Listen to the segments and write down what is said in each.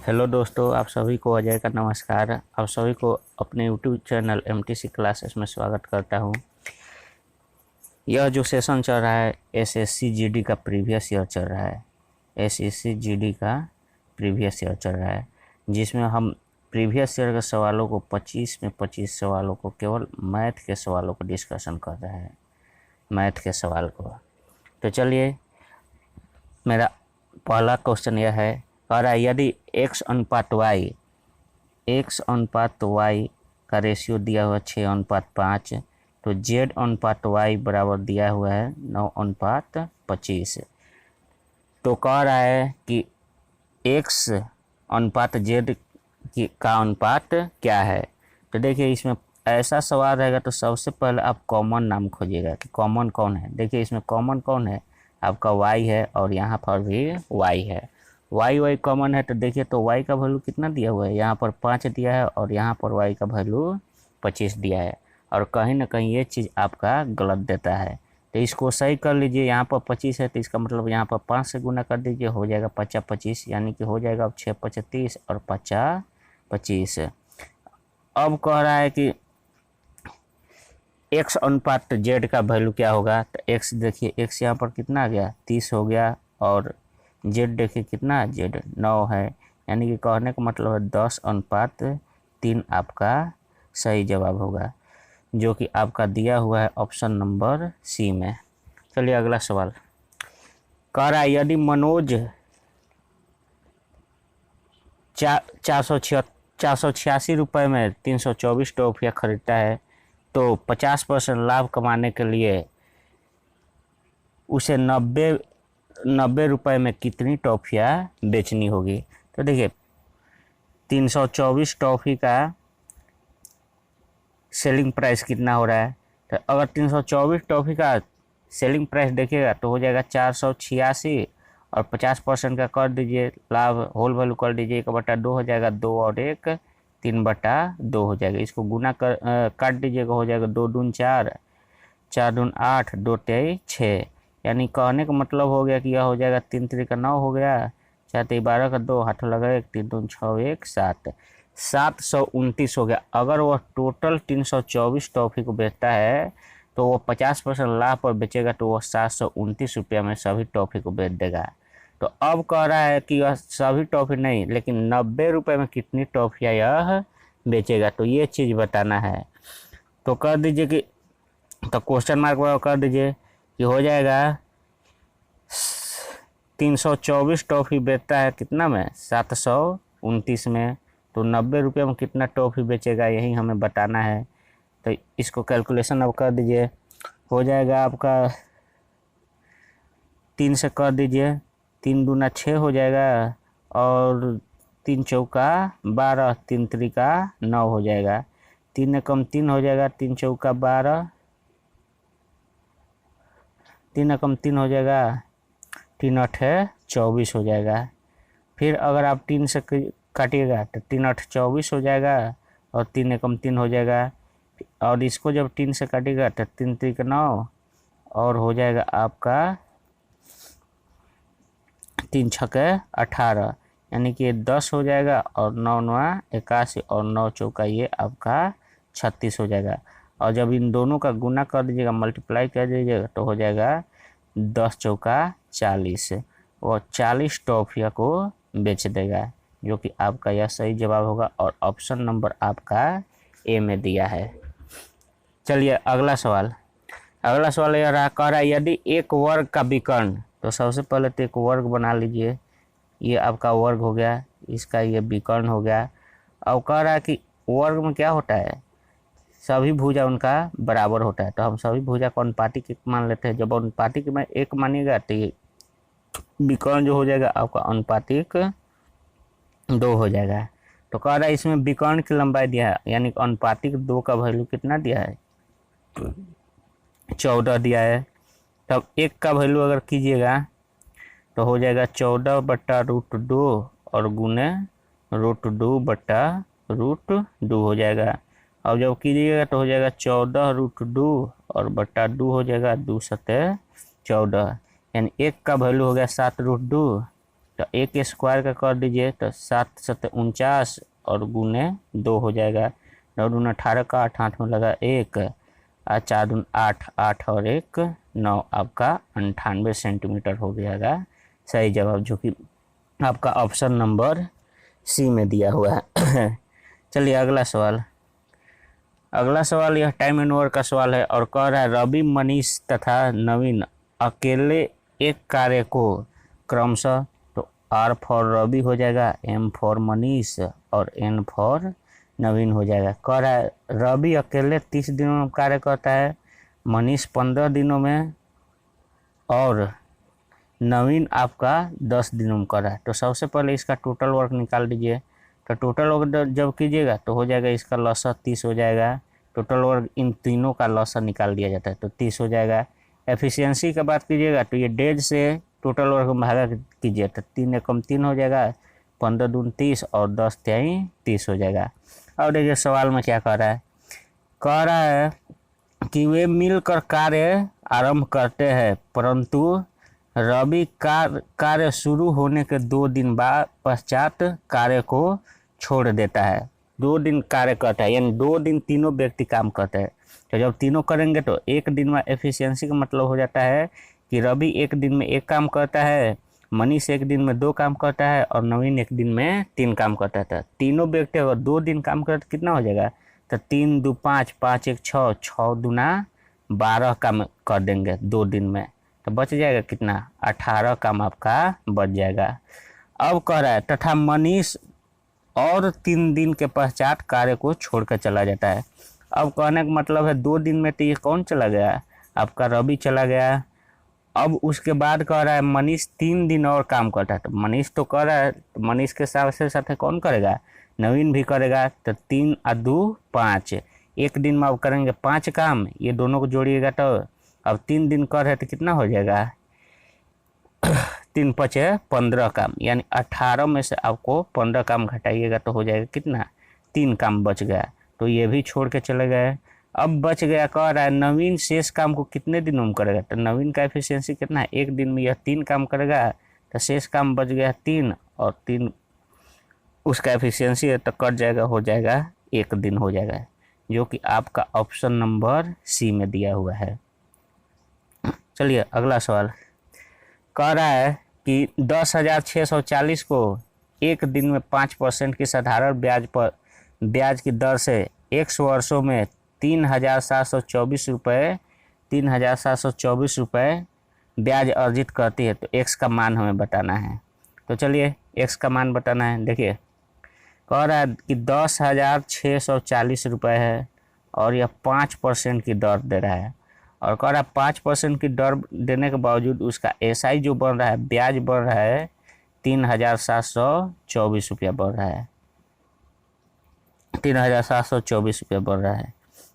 Hello दोस्तों, आप सभी को अजय का नमस्कार। आप सभी को अपने यूट्यूब चैनल एमटीसी क्लासेस में स्वागत करता हूं। यह जो सेशन चल रहा है एसएससी जीडी का प्रीवियस ईयर चल रहा है। एसएससी जीडी का प्रीवियस ईयर चल रहा है, जिसमें हम प्रीवियस ईयर के सवालों को 25 में 25 सवालों को केवल मैथ के सवालों को डिस्कशन कर रहे हैं, मैथ के सवाल को। तो चलिए, मेरा पहला क्वेश्चन यह है, कह रहा है यदि x अनुपात y का रेशियो दिया हुआ 6:5, तो z अनुपात y बराबर दिया हुआ है 9:25। तो कह रहा है कि x अनुपात z का अनुपात क्या है। तो देखिए, इसमें ऐसा सवाल रहेगा तो सबसे पहले आप कॉमन नाम खोजिएगा कि कॉमन कौन है। देखिए, इसमें कॉमन कौन है, आपका y है और यहाँ पर भी y है। y कॉमन है, तो देखिए तो y का वैल्यू कितना दिया हुआ है, यहाँ पर 5 दिया है और यहाँ पर y का वैल्यू 25 दिया है। और कहीं ना कहीं ये चीज़ आपका गलत देता है, तो इसको सही कर लीजिए। यहाँ पर 25 है तो इसका मतलब यहाँ पर 5 से गुना कर दीजिए, हो जाएगा 5 25, यानी कि हो जाएगा अब 6 25 और 5 25। अब कह रहा है कि x अनुपात z का वैल्यू क्या होगा। तो x देखिए, x यहाँ पर कितना आ गया 30 हो गया, और z देखिए कितना z 9 है, यानी कि कहने का मतलब है 10:3 आपका सही जवाब होगा, जो कि आपका दिया हुआ है ऑप्शन नंबर सी में। चलिए अगला सवाल। कह रहा है यदि मनोज 486 रुपये में 324 टॉफियाँ खरीदता है, तो 50% लाभ कमाने के लिए उसे 90 रुपये में कितनी टॉफियाँ बेचनी होगी। तो देखिए, 324 टॉफी का सेलिंग प्राइस कितना हो रहा है। तो अगर 324 टॉफी का सेलिंग प्राइस देखिएगा तो हो जाएगा 486, और 50% का कर दीजिए लाभ, होल वैल्यू कर दीजिए 1/2 हो जाएगा, 2 और 1 3/2 हो जाएगा। इसको गुना कर काट दीजिएगा, हो जाएगा 2 दूनी 4, 4 दूनी 8, 2 तेई 6। यानी कहने का मतलब हो गया कि यह हो जाएगा 3 3 9 हो गया, 4 तेई 12 का 2 हाथों लगा 1, 3 दूनी 6 1 7, 729 हो गया। अगर वह टोटल 324 टॉफी को बेचता है तो वो 50% लाभ पर बेचेगा, तो वह 729 रुपया में सभी टॉफी को बेच देगा। तो अब कह रहा है कि यह सभी टॉफी नहीं, लेकिन 90 रुपये में कितनी टॉफियाँ यह बेचेगा, तो ये चीज़ बताना है। तो कर दीजिए कि, तो क्वेश्चन मार्क कर दीजिए कि हो जाएगा 324 टॉफी बेचता है कितना में 729 में, तो 90 रुपये में कितना टॉफी बेचेगा यही हमें बताना है। तो इसको कैलकुलेशन अब कर दीजिए, हो जाएगा आपका 3 से कर दीजिए, 3 दूना 6 हो जाएगा, और 3 चौका 12, 3 त्रिका 9 हो जाएगा, 3 एकम 3 हो जाएगा, 3 चौका 12, 3 एकम 3 हो जाएगा, 3 8 24 हो जाएगा। फिर अगर आप 3 से काटिएगा तो 3 8 24 हो जाएगा, और 3 एकम 3 हो जाएगा, और इसको जब 3 से काटिएगा तो 3 त्रिक 9, और हो जाएगा आपका 3 छक्के 18, यानी कि 10 हो जाएगा, और 9 9 81, और 9 चौका ये आपका 36 हो जाएगा। और जब इन दोनों का गुना कर दीजिएगा, मल्टीप्लाई कर दीजिएगा, तो हो जाएगा 10 चौका 40, और 40 टॉफिया को बेच देगा, जो कि आपका यह सही जवाब होगा, और ऑप्शन नंबर आपका ए में दिया है। चलिए अगला सवाल। अगला सवाल यह रहा, कह रहा है यदि एक वर्ग का विकर्ण, तो सबसे पहले तो एक वर्ग बना लीजिए, ये आपका वर्ग हो गया, इसका ये विकर्ण हो गया। अब कह रहा है कि वर्ग में क्या होता है, सभी भुजा उनका बराबर होता है, तो हम सभी भुजा को अनुपातिक मान लेते हैं। जब अनुपातिक में 1 मानिएगा तो ये विकर्ण जो हो जाएगा आपका अनुपातिक 2 हो जाएगा। तो कह रहा है इसमें विकर्ण की लंबाई दिया है, यानी अनुपातिक 2 का वैल्यू कितना दिया है 14 दिया है। तब 1 का वैल्यू अगर कीजिएगा तो हो जाएगा 14/√2 और गुने √2/√2 हो जाएगा। अब जब कीजिएगा तो हो जाएगा 14√2 और बट्टा 2 हो जाएगा, 2 7 14, यानी 1 का वैल्यू हो गया 7√2, तो 1 का कर दीजिए तो 7×7 = 49 और गुने 2 हो जाएगा। 9×2 = 18 का 8 में लगा 1 और 4×2 = 8, 8 और 1 9, आपका 98 सेंटीमीटर हो जाएगा सही जवाब, जो कि आपका ऑप्शन नंबर सी में दिया हुआ है। चलिए अगला सवाल। अगला सवाल यह टाइम एंड वर्क का सवाल है और कह रहा है रवि, मनीष तथा नवीन अकेले एक कार्य को क्रमशः, तो R फॉर रवि हो जाएगा, M फॉर मनीष और N फॉर नवीन हो जाएगा। कह रहा है रवि अकेले 30 दिनों में कार्य करता है, मनीष 15 दिनों में और नवीन आपका 10 दिनों में कर रहा है। तो सबसे पहले इसका टोटल वर्क निकाल दीजिए। तो टोटल वर्क जब कीजिएगा तो हो जाएगा इसका लॉसा 30 हो जाएगा। टोटल वर्क इन तीनों का लॉसा निकाल दिया जाता है तो 30 हो जाएगा। एफिशिएंसी का बात कीजिएगा तो ये डेज से टोटल वर्क में भागा कीजिए तो 3 एकम 3 हो जाएगा, 15 दूनी 30 और 10 तिहाई 30 हो जाएगा। और देखिए सवाल में क्या कह रहा है, कह रहा है कि वे मिलकर कार्य आरंभ करते हैं परंतु रवि कार्य शुरू होने के 2 दिन बाद पश्चात कार्य को छोड़ देता है। 2 दिन कार्य करता है यानी 2 दिन तीनों व्यक्ति काम करते हैं। तो जब तीनों करेंगे तो 1 दिन में एफिशिएंसी का मतलब हो जाता है कि रवि 1 दिन में 1 काम करता है, मनीष 1 दिन में 2 काम करता है और नवीन 1 दिन में 3 काम करता है। तीनों व्यक्ति अगर 2 दिन काम करते तो कितना हो जाएगा, तो 3 2 5, 5 1 6, 6 दूना 12 काम कर देंगे 2 दिन में, तो बच जाएगा कितना, 18 काम आपका बच जाएगा। अब कह रहा है तथा मनीष और 3 दिन के पश्चात कार्य को छोड़कर चला जाता है। अब कहने का मतलब है 2 दिन में तो ये कौन चला गया, आपका रवि चला गया। अब उसके बाद कह रहा है मनीष 3 दिन और काम करता है, तो मनीष तो कर रहा है, तो मनीष के साथ कौन करेगा, नवीन भी करेगा। तो 3 और 2 5, 1 दिन में अब करेंगे 5 काम, ये दोनों को जोड़िएगा तो अब 3 दिन कर है तो कितना हो जाएगा 3 5 15 काम, यानी 18 में से आपको 15 काम घटाइएगा तो हो जाएगा कितना, 3 काम बच गया। तो ये भी छोड़ के चले गए। अब बच गया, कह रहा है नवीन शेष काम को कितने दिनों में करेगा, तो नवीन का एफिशिएंसी कितना है, 1 दिन में यह 3 काम करेगा तो शेष काम बच गया 3 और 3 उसका एफिशिएंसी है तो कट जाएगा, हो जाएगा 1 दिन हो जाएगा, जो कि आपका ऑप्शन नंबर सी में दिया हुआ है। चलिए अगला सवाल। कह रहा है कि 10,640 को 1 दिन में 5% की साधारण ब्याज की दर से x वर्षों में 3,724 रुपये ब्याज अर्जित करती है, तो x का मान हमें बताना है। तो चलिए x का मान बताना है। देखिए कह रहा है कि 10,640 रुपये है और यह 5% की दर दे रहा है और कह रहा है 5% की दर देने के बावजूद उसका SI जो बन रहा है, ब्याज बढ़ रहा है 3,724 रुपया बढ़ रहा है, 3,724 रुपया बढ़ रहा है।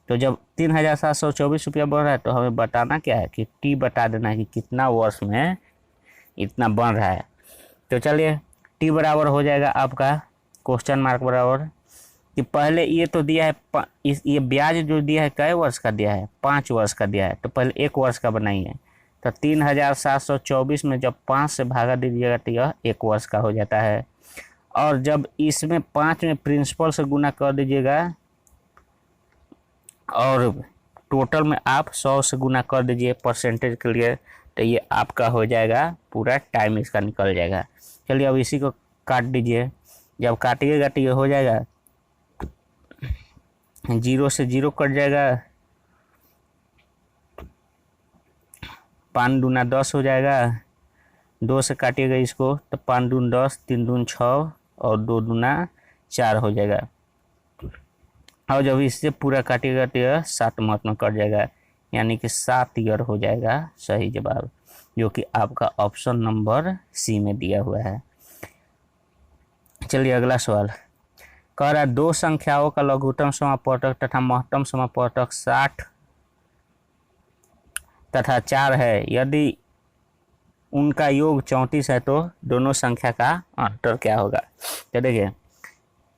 तो जब 3,724 रुपया बढ़ रहा है तो हमें बताना क्या है कि टी बता देना है कि कितना वर्ष में इतना बन रहा है। तो चलिए टी बराबर हो जाएगा आपका क्वेश्चन मार्क बराबर कि पहले ये तो दिया है ये ब्याज जो दिया है कै वर्ष का दिया है, 5 वर्ष का दिया है, तो पहले 1 वर्ष का बनाइए। तो 3,724 में जब 5 से भागा दीजिएगा तो यह 1 वर्ष का हो जाता है। और जब इसमें 5 में प्रिंसिपल से गुना कर दीजिएगा और टोटल में आप 100 से गुना कर दीजिए परसेंटेज के लिए, तो ये आपका हो जाएगा, पूरा टाइम इसका निकल जाएगा। चलिए अब इसी को काट दीजिए। जब काटिएगा तो ये हो जाएगा 0 से 0 कट जाएगा, 5 दूना 10 हो जाएगा, 2 से काटिएगा इसको तो 5 दून 10, 3 दून 6 और 2 दूना 4 हो जाएगा। और जब इससे पूरा काटिएगा तो यह 7 मार्क में कट जाएगा, यानी कि 7 ईयर हो जाएगा सही जवाब, जो कि आपका ऑप्शन नंबर सी में दिया हुआ है। चलिए अगला सवाल। कह रहा है 2 संख्याओं का लघुत्तम समापवर्तक तथा महत्तम समापवर्तक 60 तथा 4 है, यदि उनका योग 34 है तो दोनों संख्या का अंतर क्या होगा। तो देखिए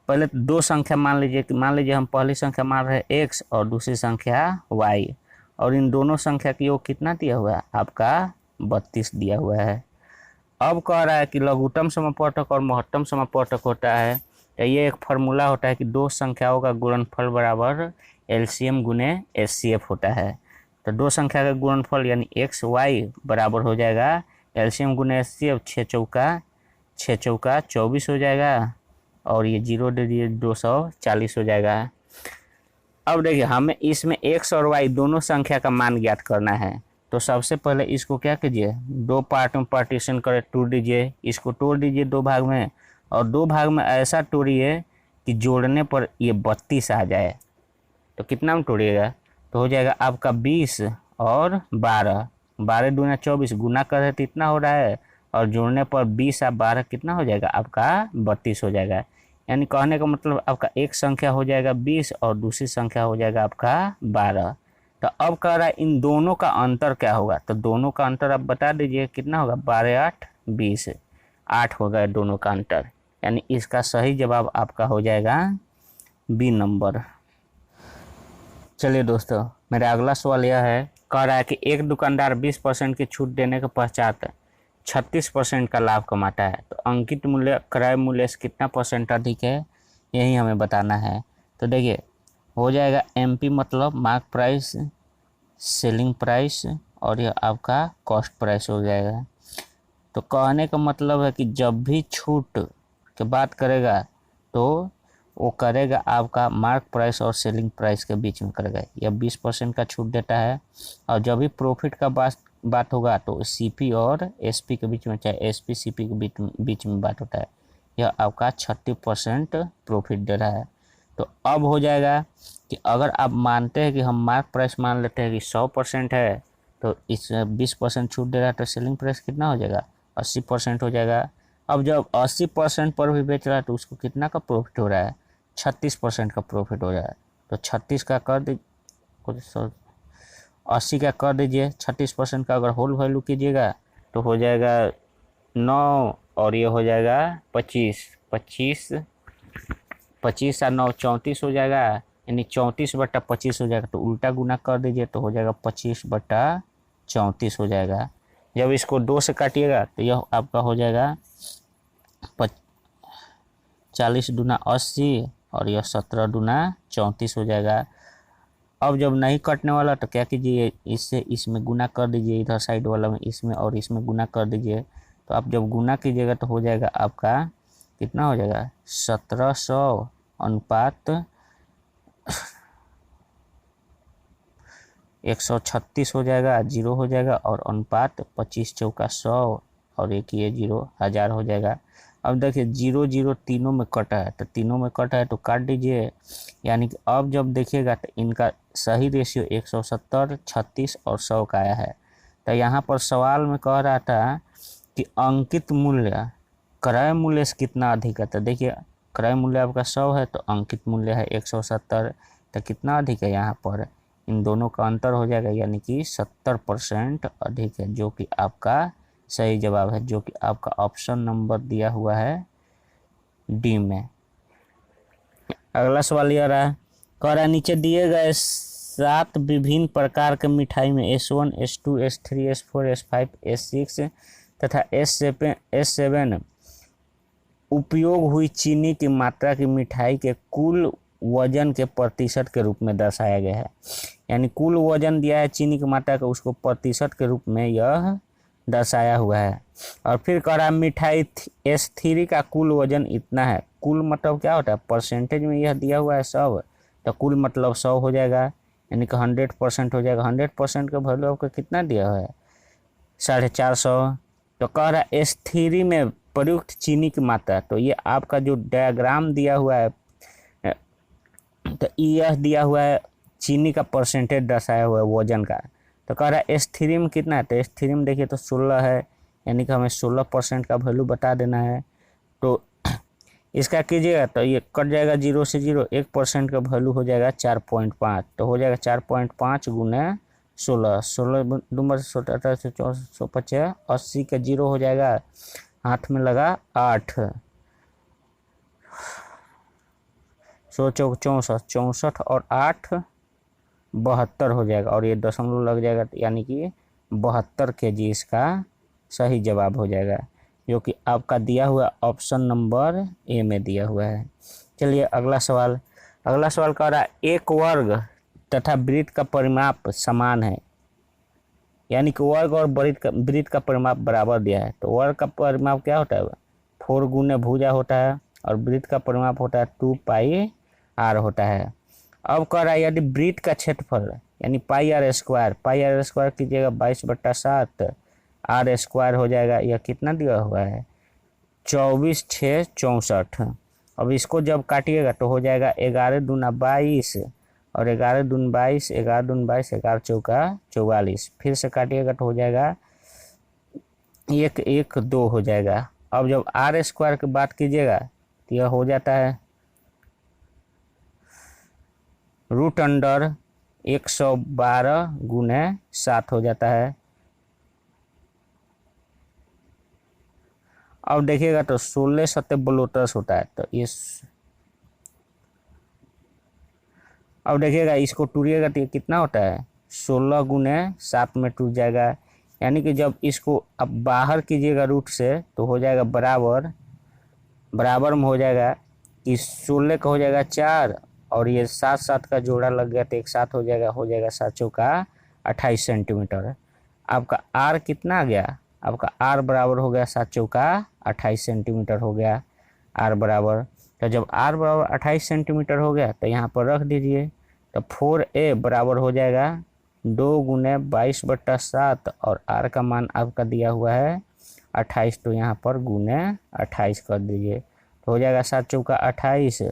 पहले 2 संख्या मान लीजिए हम पहली संख्या मान रहे हैं x और दूसरी संख्या y, और इन दोनों संख्या का योग कितना दिया हुआ है आपका 32 दिया हुआ है। अब कह रहा है कि लघुत्तम समपवर्तक और महत्तम समपवर्तक होता है, तो ये एक फार्मूला होता है कि दो संख्याओं का गुणनफल बराबर एलसीएम गुने एचसीएफ होता है। तो दो संख्या का गुणनफल यानी एक्स वाई बराबर हो जाएगा एलसीएम गुने एचसीएफ, 6 चौका 24 हो जाएगा, और ये 0 दे दिए 240 हो जाएगा। अब देखिए हमें इसमें एक्स और वाई दोनों संख्या का मान ज्ञात करना है। तो सबसे पहले इसको क्या कीजिए, दो पार्ट में पार्टीशन करे, टूट दीजिए, इसको तोड़ दीजिए दो भाग में, और दो भाग में ऐसा तोड़िए कि जोड़ने पर ये 32 आ जाए। तो कितना में तोड़िएगा, तो हो जाएगा आपका 20 और 12, 12 दूना 24, गुना कर रहे तो इतना हो रहा है, और जोड़ने पर 20 और 12 कितना हो जाएगा आपका 32 हो जाएगा। यानी कहने का मतलब आपका एक संख्या हो जाएगा 20 और दूसरी संख्या हो जाएगा आपका 12। तो अब कह रहा है इन दोनों का अंतर क्या होगा, तो दोनों का अंतर आप बता दीजिए कितना होगा, 12 8 20, 8 होगा दोनों का अंतर। यानी इसका सही जवाब आपका हो जाएगा बी नंबर। चलिए दोस्तों, मेरा अगला सवाल यह है, कह रहा है कि एक दुकानदार 20% की छूट देने के पश्चात 36% का लाभ कमाता है, तो अंकित मूल्य क्रय मूल्य से कितना परसेंट अधिक है, यही हमें बताना है। तो देखिए हो जाएगा एमपी मतलब मार्क प्राइस, सेलिंग प्राइस, और यह आपका कॉस्ट प्राइस हो जाएगा। तो कहने का मतलब है कि जब भी छूट की बात करेगा तो वो करेगा आपका मार्क प्राइस और सेलिंग प्राइस के बीच में करेगा। यह 20% का छूट देता है, और जब भी प्रॉफिट का बात होगा तो सीपी और एसपी के बीच में, चाहे एसपी सीपी के बीच में बात होता है। यह आपका 36% प्रॉफिट दे रहा है। तो अब हो जाएगा कि अगर आप मानते हैं कि हम मार्क प्राइस मान लेते हैं कि 100% है, तो इस 20% छूट दे रहा है, तो सेलिंग प्राइस कितना हो जाएगा 80% हो जाएगा। अब जब 80% पर भी बेच रहा है तो उसको कितना का प्रॉफिट हो रहा है, 36% का प्रॉफिट हो रहा है। तो 36 का कर दीजिए, 80 का कर दीजिए, 36% का अगर होल वैल्यू कीजिएगा तो हो जाएगा 9, और ये हो जाएगा 25, 25 25 और 9 34 हो जाएगा, यानी 34/25 हो जाएगा। तो उल्टा गुना कर दीजिए तो हो जाएगा 25/34 हो जाएगा। जब इसको 2 से काटिएगा तो यह आपका हो जाएगा 40 दूना 80, और यह 17 दूना 34 हो जाएगा। अब जब नहीं कटने वाला तो क्या कीजिए, इससे इसमें गुना कर दीजिए, इधर साइड वाला में इसमें और इसमें गुना कर दीजिए। तो आप जब गुना कीजिएगा तो हो जाएगा आपका कितना हो जाएगा 1700 अनुपात 136 हो जाएगा, 0 हो जाएगा, और अनुपात 25 चौका 100, और एक ये 0 1000 हो जाएगा। अब देखिए 0 0 तीनों में कटा है, तो तीनों में कटा है तो काट दीजिए। यानी कि अब जब देखिएगा तो इनका सही रेशियो 170 36 और 100 का आया है। तो यहाँ पर सवाल में कह रहा था कि अंकित मूल्य क्रय मूल्य से कितना अधिक है। तो देखिए क्रय मूल्य आपका 100 है, तो अंकित मूल्य है 170, तो कितना अधिक है, यहाँ पर इन दोनों का अंतर हो जाएगा, यानी कि 70% अधिक है, जो कि आपका सही जवाब है, जो कि आपका ऑप्शन नंबर दिया हुआ है डी में। अगला सवाल यह रहा, कह रहा है नीचे दिए गए 7 विभिन्न प्रकार के मिठाई में S1 S2 S3 S4 S5 S6 तथा S7 उपयोग हुई चीनी की मात्रा की मिठाई के कुल वजन के प्रतिशत के रूप में दर्शाया गया है। यानी कुल वजन दिया है चीनी की मात्रा का, उसको प्रतिशत के रूप में यह दर्शाया हुआ है। और फिर कह रहा है मिठाई S3 का कुल वजन इतना है। कुल मतलब क्या होता है, परसेंटेज में यह दिया हुआ है 100, तो कुल मतलब 100 हो जाएगा, यानी कि 100% हो जाएगा। 100% का वैल्यू आपका कितना दिया हुआ है 450। तो कह रहा है S3 में प्रयुक्त चीनी की मात्रा, तो ये आपका जो डायग्राम दिया हुआ है, तो यह दिया हुआ है चीनी का परसेंटेज दर्शाया हुआ है वजन का। तो कह रहा है S3 में कितना है, तो S3 में देखिए तो 16 है, यानी कि हमें 16% का वैल्यू बता देना है। तो इसका कीजिएगा तो ये कट जाएगा 0 से 0, 1% का वैल्यू हो जाएगा 4.5, तो हो जाएगा 4.5 गुने 16, 16 दूमर 17 से 450 80 का 0 हो जाएगा, हाथ में लगा 8, 64 64 और 8 72 हो जाएगा, और ये दशमलव लग जाएगा, यानी कि 72 kg इसका सही जवाब हो जाएगा। जो कि आपका दिया हुआ ऑप्शन नंबर ए में दिया हुआ है। चलिए अगला सवाल कह रहा है एक वर्ग तथा वृत्त का परिमाप समान है, यानी कि वर्ग और वृत्त का परिमाप बराबर दिया है। तो वर्ग का परिमाप क्या होता है, 4 गुने भुजा होता है, और वृत्त का परिमाप होता है 2 पाई आर होता है। अब कह रहा है यदि वृत्त का क्षेत्रफल यानी पाई आर स्क्वायर कीजिएगा 22/7, आर स्क्वायर हो जाएगा, यह कितना दिया हुआ है 24/6 = 64। अब इसको जब काटिएगा तो हो जाएगा 11 दूना 22 और 11 दून 22, 11 दून 22, 11 चौका 44। फिर से काटिएगा तो हो जाएगा 1 1 2 हो जाएगा। अब जब आर स्क्वायर की बात कीजिएगा तो यह हो जाता है √112 गुने 7 हो जाता है। अब देखिएगा तो 16 7 बलोटस होता है, तो इस अब देखिएगा इसको टूटिएगा तो ये कितना होता है 16 गुने 7 में टूट जाएगा, यानी कि जब इसको अब बाहर कीजिएगा रूट से तो हो जाएगा बराबर में हो जाएगा कि 16 का हो जाएगा 4 और ये 7 7 का जोड़ा लग गया तो एक साथ हो जाएगा 7 चौका 28 सेंटीमीटर। आपका आर कितना आ गया, आपका आर बराबर हो गया 7 चौका 28 सेंटीमीटर हो गया आर बराबर। तो जब आर बराबर 28 सेंटीमीटर हो गया तो यहाँ पर रख दीजिए, तो 4a बराबर हो जाएगा 2 गुने 22/7 और आर का मान आपका दिया हुआ है 28, तो यहाँ पर गुने 28 कर दीजिए तो हो जाएगा 7 चौका 28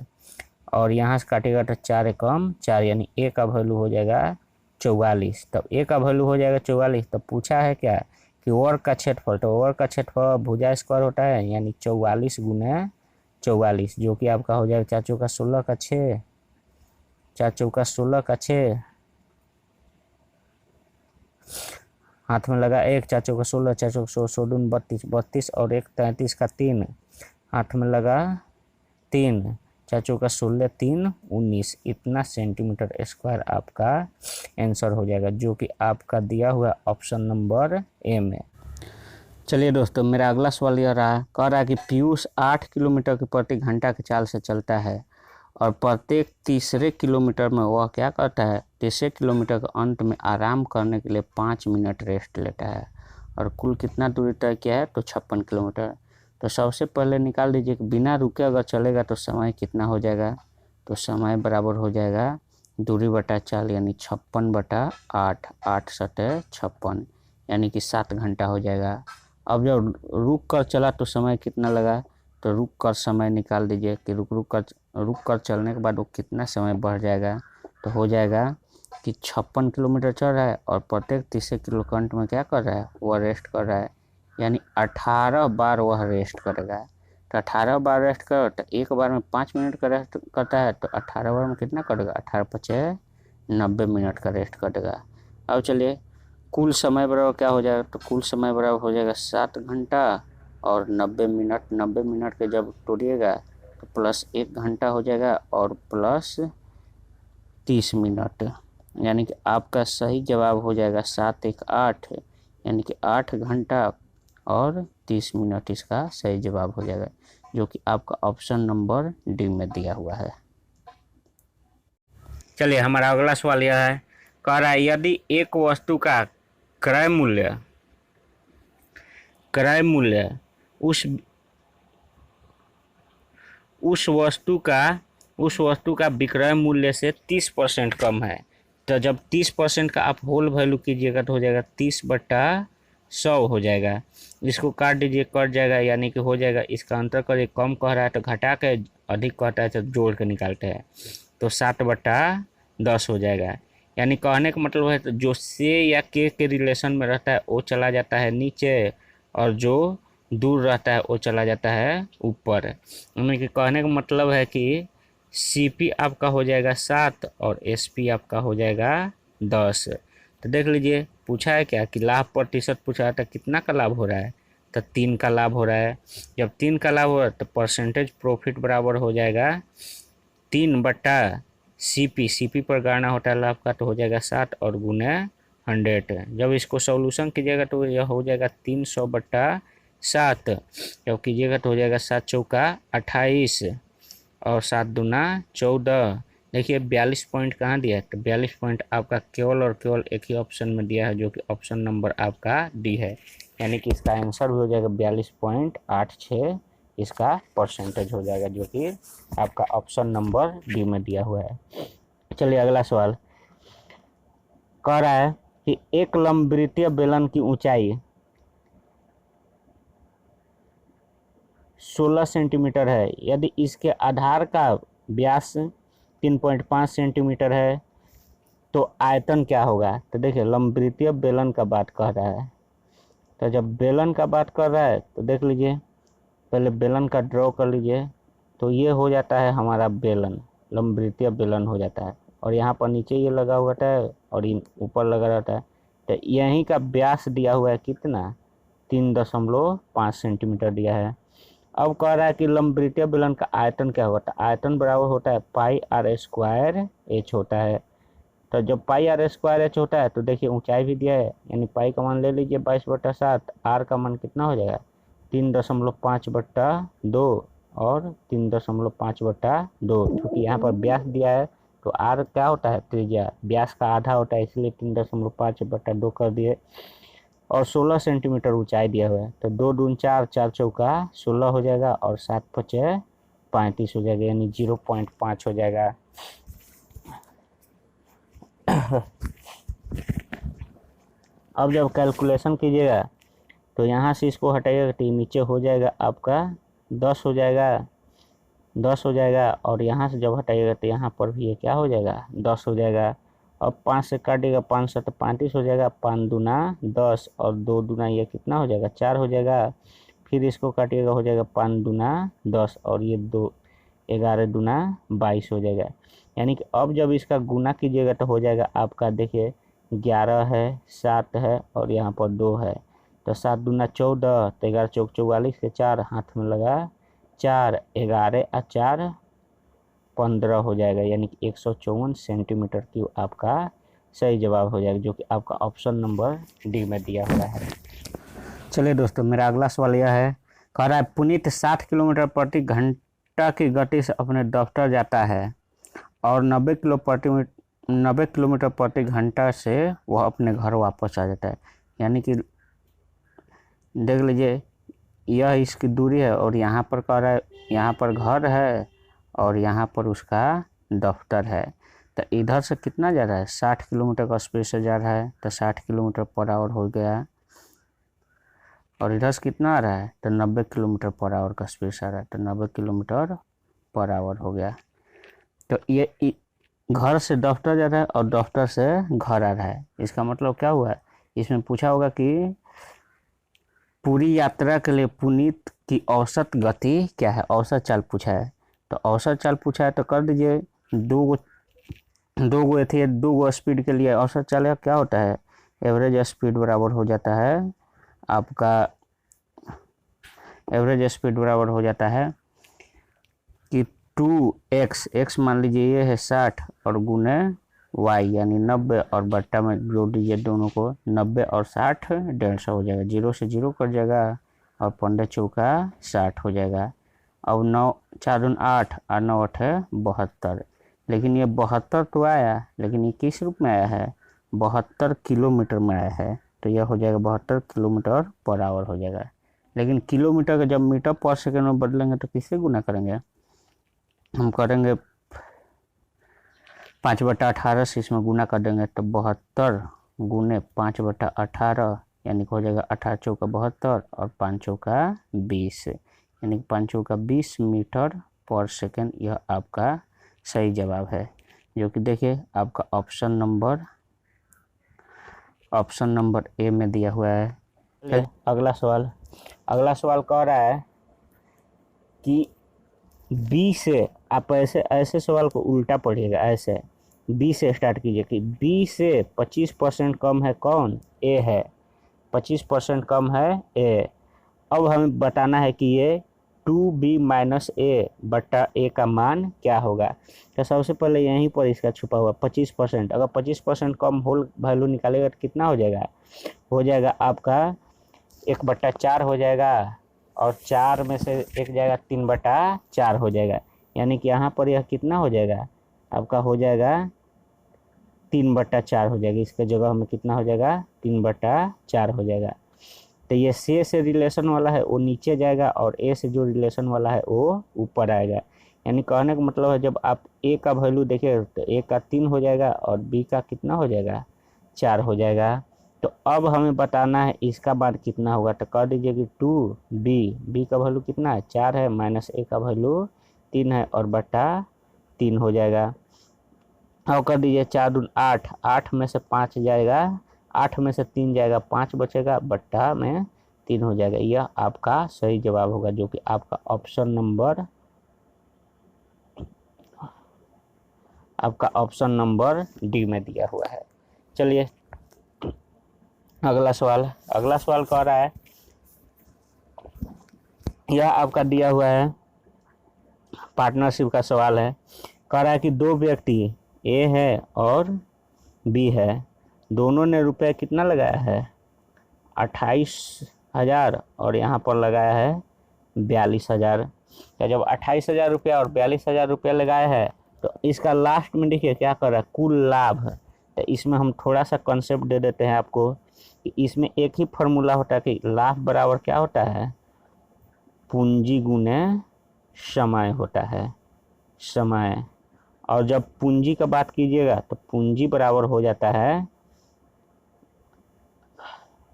और यहाँ से काटेगा तो 4 एकम 4 यानी a का वैल्यू हो जाएगा 44। तब a का वैल्यू हो जाएगा 44। तब पूछा है क्या कि वर्ग का क्षेत्रफल, तो वर्ग का क्षेत्रफल भुजा स्क्वायर होता है यानी 44 गुने 44, जो कि आपका हो जाएगा 4 चौका 16 का 6, 4 चौका 16 का 6, हाथ में लगा 1, 4 चौका 16, 4 चौका 16, 16 दूनी 32, 32 और 1 33 का 3, हाथ में लगा 3, 4 चौका 16, 3 19, इतना सेंटीमीटर स्क्वायर आपका आंसर हो जाएगा, जो कि आपका दिया हुआ ऑप्शन नंबर ए में। चलिए दोस्तों मेरा अगला सवाल यह कह रहा है कि पीयूष 8 किलोमीटर की प्रति घंटा की चाल से चलता है और प्रत्येक तीसरे किलोमीटर में वह क्या करता है, तीसरे किलोमीटर के अंत में आराम करने के लिए 5 मिनट रेस्ट लेता है और कुल कितना दूरी तय किया है, तो 56 किलोमीटर। तो सबसे पहले निकाल दीजिए कि बिना रुके अगर चलेगा तो समय कितना हो जाएगा, तो समय बराबर हो जाएगा दूरी बटा चाल यानी 56/8, 8 सटे 56 यानी कि 7 घंटा हो जाएगा। अब जब रुक कर चला तो समय कितना लगा, तो रुक कर समय निकाल दीजिए कि रुक कर चलने के बाद वो कितना समय बढ़ जाएगा, तो हो जाएगा कि 56 किलोमीटर चल रहा है और प्रत्येक तीसरे किलोमीटर में क्या कर रहा है, वह रेस्ट कर रहा है, यानी 18 बार वह रेस्ट करेगा। तो 18 बार रेस्ट कर तो एक बार में 5 मिनट का रेस्ट करता है, तो 18 बार में कितना करेगा, 18×5 = 90 मिनट का रेस्ट करेगा। अब चलिए कुल समय बराबर क्या हो जाएगा, तो कुल समय बराबर हो जाएगा 7 घंटा और 90 मिनट। 90 मिनट के जब तोड़िएगा तो प्लस 1 घंटा हो जाएगा और प्लस 30 मिनट, यानी कि आपका सही जवाब हो जाएगा 7 1 8 यानी कि 8 घंटा और 30 मिनट इसका सही जवाब हो जाएगा, जो कि आपका ऑप्शन नंबर डी में दिया हुआ है। चलिए हमारा अगला सवाल यह है, कह रहा है यदि एक वस्तु का क्रय मूल्य उस वस्तु का विक्रय मूल्य से 30% कम है, तो जब 30% का आप होल वैल्यू कीजिएगा तो हो जाएगा 30/100 हो जाएगा। इसको काट दीजिए, कट जाएगा, यानी कि हो जाएगा इसका अंतर करिए, कम कह रहा है तो घटा के, अधिक कहता है तो जोड़ के निकालते हैं, तो 7/10 हो जाएगा। यानी कहने का मतलब है तो जो से या के रिलेशन में रहता है वो चला जाता है नीचे और जो दूर रहता है वो चला जाता है ऊपर। यानी कि कहने का मतलब है कि CP आपका हो जाएगा 7 और SP आपका हो जाएगा 10। तो देख लीजिए पूछा है क्या कि लाभ प्रतिशत पूछा था, कितना का लाभ हो रहा है, तो 3 का लाभ हो रहा है। जब 3 का लाभ हो रहा है तो परसेंटेज प्रॉफिट बराबर हो जाएगा 3/CP पर गणना होता है लाभ का, तो हो जाएगा 7 और गुने 100। जब इसको सॉल्यूशन कीजिएगा तो यह हो जाएगा 300/60 7, जब कीजिएगा तो हो जाएगा 7 चौका 28 और 7 दूना 14। देखिए 42 पॉइंट कहाँ दिया है, तो 42 पॉइंट आपका केवल और केवल एक ही ऑप्शन में दिया है, जो कि ऑप्शन नंबर आपका डी है। यानी कि इसका आंसर भी हो जाएगा 42.86, इसका परसेंटेज हो जाएगा, जो कि आपका ऑप्शन नंबर डी में दिया हुआ है। चलिए अगला सवाल कह रहा है कि एक लंबवृत्तीय बेलन की ऊंचाई 16 सेंटीमीटर है, यदि इसके आधार का व्यास 3.5 सेंटीमीटर है तो आयतन क्या होगा। तो देखिए लंबवृत्तीय बेलन का बात कर रहा है, तो जब बेलन का बात कर रहा है तो देख लीजिए पहले बेलन का ड्रॉ कर लीजिए। तो ये हो जाता है हमारा बेलन, लंबवृत्तीय बेलन हो जाता है, और यहाँ पर नीचे ये लगा हुआ है और ऊपर लगा रहता है। तो यहीं का व्यास दिया हुआ है कितना, 3.5 सेंटीमीटर दिया है। अब कह रहा है कि लंबवृत्तीय बेलन का आयतन क्या होता है। आयतन बराबर होता है पाई आर स्क्वायर एच होता है। तो जब पाई आर स्क्वायर एच होता है तो देखिए ऊंचाई भी दिया है, यानी पाई का मान ले लीजिए 22/7, आर का मान कितना हो जाएगा 3.5/2 और 3.5/2। क्योंकि यहाँ पर व्यास दिया है तो आर क्या होता है, त्रिज्या, व्यास का आधा होता है, इसलिए 3.5/2 कर दिए। और 16 सेंटीमीटर ऊंचाई दिया हुआ है, तो 2 दूनी 4, 4 चौका 16 हो जाएगा और 7 पचे 35 हो जाएगा, यानी 0.5 हो जाएगा। अब जब कैलकुलेशन कीजिएगा तो यहाँ से इसको हटाइएगा तो नीचे हो जाएगा आपका 10 हो जाएगा, 10 हो जाएगा। और यहाँ से जब हटाइएगा तो यहाँ पर भी ये क्या हो जाएगा 10 हो जाएगा। अब 5 से काटिएगा 5 से तो 35 हो जाएगा, 5 दूना 10 और 2 दूना ये कितना हो जाएगा 4 हो जाएगा। फिर इसको काटिएगा हो जाएगा 5 दूना 10 और ये 2 11 दूना 22 हो जाएगा। यानी कि अब जब इसका गुना कीजिएगा तो हो जाएगा आपका, देखिए 11 है, 7 है और यहाँ पर 2 है, तो 7 दूना 14, तो 11 चौक 44 के 4 हाथ में लगा 4, 11 और 4 15 हो जाएगा, यानी कि 154 सेंटीमीटर क्यूब आपका सही जवाब हो जाएगा, जो कि आपका ऑप्शन नंबर डी में दिया हुआ है। चलिए दोस्तों मेरा अगला सवाल यह है, कह रहा है पुनीत 60 किलोमीटर प्रति घंटा की गति से अपने दफ्तर जाता है और 90 किलोमीटर प्रति घंटा से वह अपने घर वापस आ जाता है। यानी कि देख लीजिए यह इसकी दूरी है और यहाँ पर कह रहा है यहाँ पर घर है और यहाँ पर उसका दफ्तर है। तो इधर से कितना जा रहा है 60 किलोमीटर का स्पीड से जा रहा है, तो 60 किलोमीटर पर आवर हो गया। और इधर से कितना आ रहा है तो 90 किलोमीटर पर आवर का स्पीड से आ रहा है, तो 90 किलोमीटर पर आवर हो गया। तो ये घर से दफ्तर जा रहा है और दफ्तर से घर आ रहा है। इसका मतलब क्या हुआ है, इसमें पूछा होगा कि पूरी यात्रा के लिए पुनीत की औसत गति क्या है, औसत चाल पूछा है। तो औसत चाल पूछा है तो कर दीजिए दो गो स्पीड के लिए औसत चाल क्या होता है, एवरेज स्पीड बराबर हो जाता है आपका, एवरेज स्पीड बराबर हो जाता है कि 2x मान लीजिए ये है 60 और गुने y यानी 90 और बट्टा में जोड़ दीजिए दोनों को, 90 और 60 150 हो जाएगा, 0 से 0 कट जाएगा और 15 चौका 60 हो जाएगा। अब 9 4 दूनी 8 और 9 8 है 72, लेकिन ये 72 तो आया, लेकिन ये किस रूप में आया है 72 किलोमीटर में आया है, तो यह हो जाएगा 72 किलोमीटर पर आवर हो जाएगा। लेकिन किलोमीटर का जब मीटर पर सेकेंड में बदलेंगे तो किससे गुना करेंगे, हम करेंगे 5/18 से इसमें गुना कर देंगे, तो 72 गुने 5/18 यानी हो जाएगा 18 चौका 72 और 5 चौका 20, यानी 5 चौका 20 मीटर पर सेकेंड। यह आपका सही जवाब है, जो कि देखिए आपका ऑप्शन नंबर ए में दिया हुआ है। अगला सवाल कह रहा है कि बी से, आप ऐसे सवाल को उल्टा पढ़िएगा, ऐसे बी से स्टार्ट कीजिए कि बी से 25% कम है कौन, ए है, 25% कम है ए। अब हमें बताना है कि ये 2b माइनस ए बट्टा ए का मान क्या होगा। तो सबसे पहले यहीं पर इसका छुपा हुआ 25%, अगर 25% कम होल वैल्यू निकालेगा तो कितना हो जाएगा, हो जाएगा आपका 1/4 हो जाएगा और 4 में से एक जाएगा 3/4 हो जाएगा, यानी कि यहाँ पर यह कितना हो जाएगा आपका, हो जाएगा 3/4 हो जाएगा। इसके जगह में कितना हो जाएगा 3/4 हो जाएगा। तो ये से रिलेशन वाला है वो नीचे जाएगा और ए से जो रिलेशन वाला है वो ऊपर आएगा। यानी कहने का मतलब है जब आप ए का वैल्यू देखें तो ए का 3 हो जाएगा और बी का कितना हो जाएगा 4 हो जाएगा। तो अब हमें बताना है इसका मान कितना होगा, तो कह दीजिए कि 2b का वैल्यू कितना है 4 है, माइनस ए का वैल्यू 3 है और बटा 3 हो जाएगा। और कर दीजिए 4 दूनी 8, 8 में से 5 जाएगा, 8 में से 3 जाएगा, 5 बचेगा, बट्टा में 3 हो जाएगा। यह आपका सही जवाब होगा, जो कि आपका ऑप्शन नंबर डी में दिया हुआ है। चलिए अगला सवाल कह रहा है, यह आपका दिया हुआ है पार्टनरशिप का सवाल है। कह रहा है कि दो व्यक्ति ए है और बी है, दोनों ने रुपये कितना लगाया है 28,000 और यहाँ पर लगाया है 42,000। तो जब 28,000 रुपया और 42,000 रुपया लगाया है तो इसका लास्ट में देखिए क्या कर रहा है कुल लाभ। तो इसमें हम थोड़ा सा कंसेप्ट दे देते हैं आपको कि इसमें एक ही फॉर्मूला होता है कि लाभ बराबर क्या होता है पूंजी गुने समय होता है, समय। और जब पूंजी का बात कीजिएगा तो पूंजी बराबर हो जाता है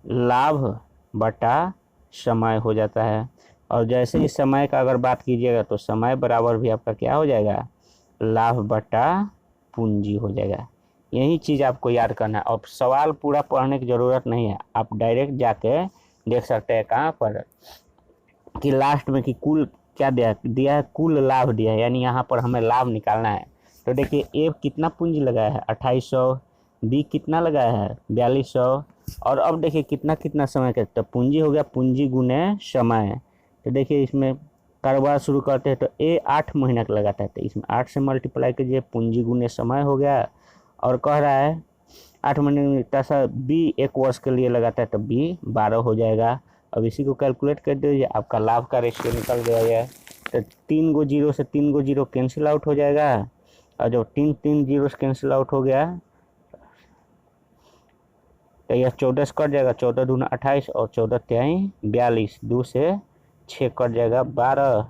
लाभ बटा समय हो जाता है। और जैसे ही समय का अगर बात कीजिएगा तो समय बराबर भी आपका क्या हो जाएगा लाभ बटा पूंजी हो जाएगा। यही चीज़ आपको याद करना है। और सवाल पूरा पढ़ने की ज़रूरत नहीं है, आप डायरेक्ट जाके देख सकते हैं कहाँ पर कि लास्ट में कि कुल क्या दिया है कुल लाभ दिया है, यानी यहाँ पर हमें लाभ निकालना है। तो देखिए ए कितना पूंजी लगाया है 2800, बी कितना लगाया है 4200, और अब देखिए कितना कितना समय का, तो पूंजी हो गया पूंजी गुने समय। तो देखिए इसमें कारोबार शुरू करते हैं तो ए 8 महीना का लगाता है, तो इसमें 8 से मल्टीप्लाई कीजिए पूंजी गुने समय हो गया। और कह रहा है 8 महीने का बी 1 वर्ष के लिए लगाता है तो बी 12 हो जाएगा। अब इसी को कैलकुलेट कर दीजिए, आपका लाभ का रेशियो निकल जाएगा। तो 3 गो जीरो से 3 गो जीरो कैंसिल आउट हो जाएगा, और जब 3 जीरो से कैंसिल आउट हो गया तो यह 14 से कट जाएगा, 14 दूना 28 और 14 तिहाई 42, 2 से 6 कट जाएगा 12,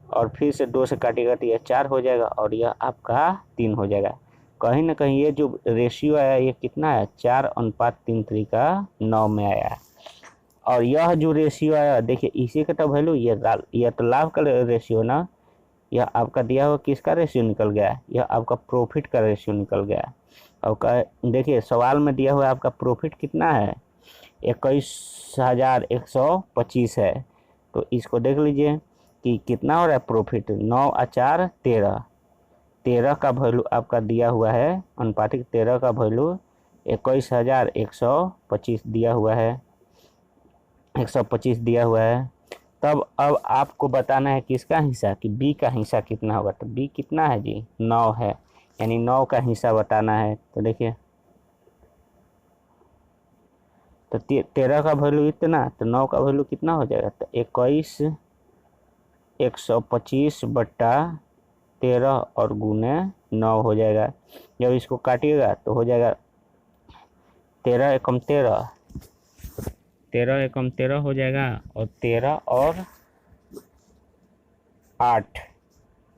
और फिर से 2 से काटेगा तो यह 4 हो जाएगा और यह आपका 3 हो जाएगा। कहीं ना कहीं ये जो रेशियो आया ये कितना है 4:3 में आया। और यह जो रेशियो आया देखिए इसी का तो वैल्यू ये तो लाभ का रेशियो ना, यह आपका दिया हुआ किसका रेशियो निकल गया, यह आपका प्रॉफिट का रेशियो निकल गया। और देखिए सवाल में दिया हुआ आपका प्रॉफिट कितना है 21,125 है। तो इसको देख लीजिए कि कितना हो रहा है प्रॉफिट 9 और 4 13, 13 का वैल्यू आपका दिया हुआ है अनुपातिक 13 का वैल्यू 21,125 दिया हुआ है, 125 दिया हुआ है। तब अब आपको बताना है किसका हिस्सा कि बी का हिस्सा कितना होगा। तो बी कितना है जी 9 है, यानी 9 का हिस्सा बताना है। तो देखिए तो 13 का वैल्यू इतना, तो 9 का वैल्यू कितना हो जाएगा, तो 21,125 बट्टा 13 और गुने 9 हो जाएगा। जब इसको काटिएगा तो हो जाएगा 13 एकम 13, 13 एकम 13 हो जाएगा, और 13 और 8,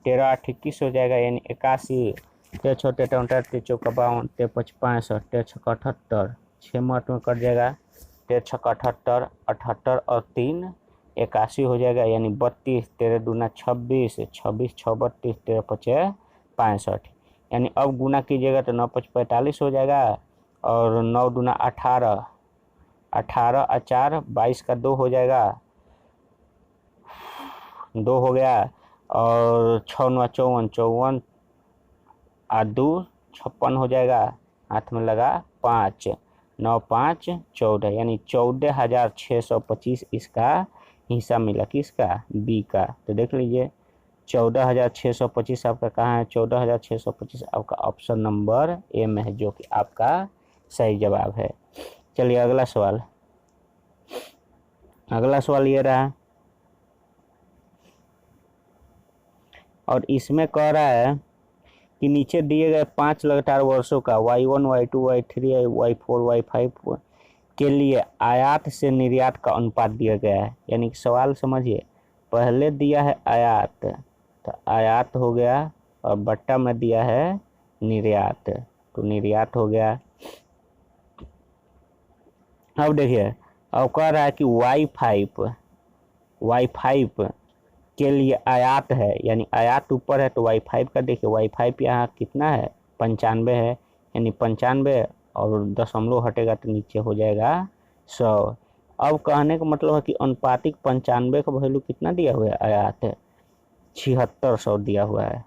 13 8 21 हो जाएगा, यानी 81, 13 6 59 13 चौका 52 13 5 65 13 6 78, 6 मार्च में कट जाएगा, 13 6 78, 78 और 3 81 हो जाएगा, यानी 32, 13 दूना 26, 26 6 32, 13 5 65, यानी अब गुना कीजिएगा तो 9 5 45 हो जाएगा, और 9 दूना 18, 18 और 4 22 का 2 हो जाएगा, 2 हो गया, और 6 9 54, 54 और 2 56 हो जाएगा, हाथ में लगा 5, 9 5 14, यानी 14,625 इसका हिस्सा मिला किसका बी का। तो देख लीजिए 14,625 आपका कहाँ है, 14,625 आपका ऑप्शन नंबर ए में है, जो कि आपका सही जवाब है। चलिए अगला सवाल, अगला सवाल ये रहा, और इसमें कह रहा है कि नीचे दिए गए 5 लगातार वर्षों का Y1 Y2 Y3 Y4 Y5 के लिए आयात से निर्यात का अनुपात दिया गया है। यानी कि सवाल समझिए, पहले दिया है आयात, तो आयात हो गया, और बट्टा में दिया है निर्यात, तो निर्यात हो गया। अब देखिए, अब कह रहा है कि Y5 के लिए आयात है, यानी आयात ऊपर है, तो Y5 का देखिए, Y5 यहाँ कितना है, 95 है, यानी 95 और दशमलव हटेगा तो नीचे हो जाएगा 100। अब कहने का मतलब है कि अनुपातिक 95 का वैल्यू कितना दिया हुआ है, आयात है 7600 दिया हुआ है,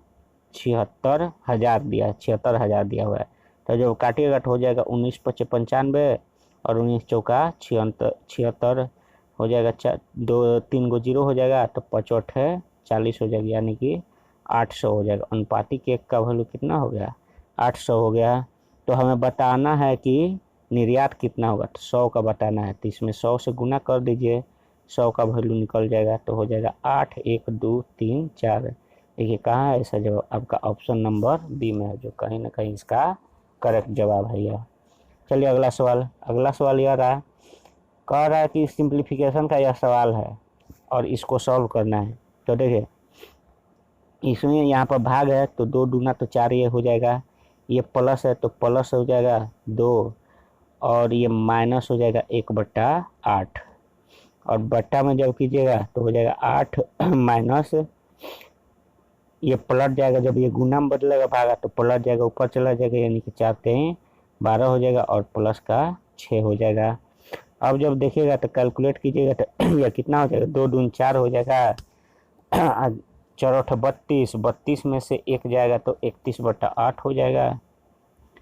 76,000 दिया है, 76,000 दिया हुआ है। तो जो काटिएगा तो हो जाएगा 19 पचे 95 और 19 चौका 76 हो जाएगा, 3 गो जीरो हो जाएगा, तो 55 है 40 हो जाएगा, यानी कि 800 हो जाएगा। अनुपातिक 1 का वैल्यू कितना हो गया, 800 हो गया। तो हमें बताना है कि निर्यात कितना होगा, तो 100 का बताना है, तो इसमें 100 से गुना कर दीजिए, 100 का वैल्यू निकल जाएगा, तो हो जाएगा 8 1 2 3 4। देखिए कहाँ है ऐसा जवाब, आपका ऑप्शन नंबर बी में है, जो कहीं ना कहीं इसका करेक्ट जवाब है यह। चलिए अगला सवाल यह रहा, कह रहा है कि सिंप्लीफिकेशन का यह सवाल है और इसको सॉल्व करना है। तो देखिए, इसमें यहाँ पर भाग है, तो 2 दूना तो 4 ये हो जाएगा, ये प्लस है तो प्लस हो जाएगा 2, और ये माइनस हो जाएगा 1/8, और बट्टा में जब कीजिएगा तो हो जाएगा 8 माइनस, ये पलट जाएगा, जब ये गुना में बदलेगा भागा तो पलट जाएगा, ऊपर चला जाएगा, यानी कि 4 3 12 हो जाएगा, और प्लस का 6 हो जाएगा। अब जब देखिएगा तो कैलकुलेट कीजिएगा तो यह कितना हो जाएगा, 2 दूनी 4 हो जाएगा, 4 32, 32 में से 1 जाएगा तो 31/8 हो जाएगा,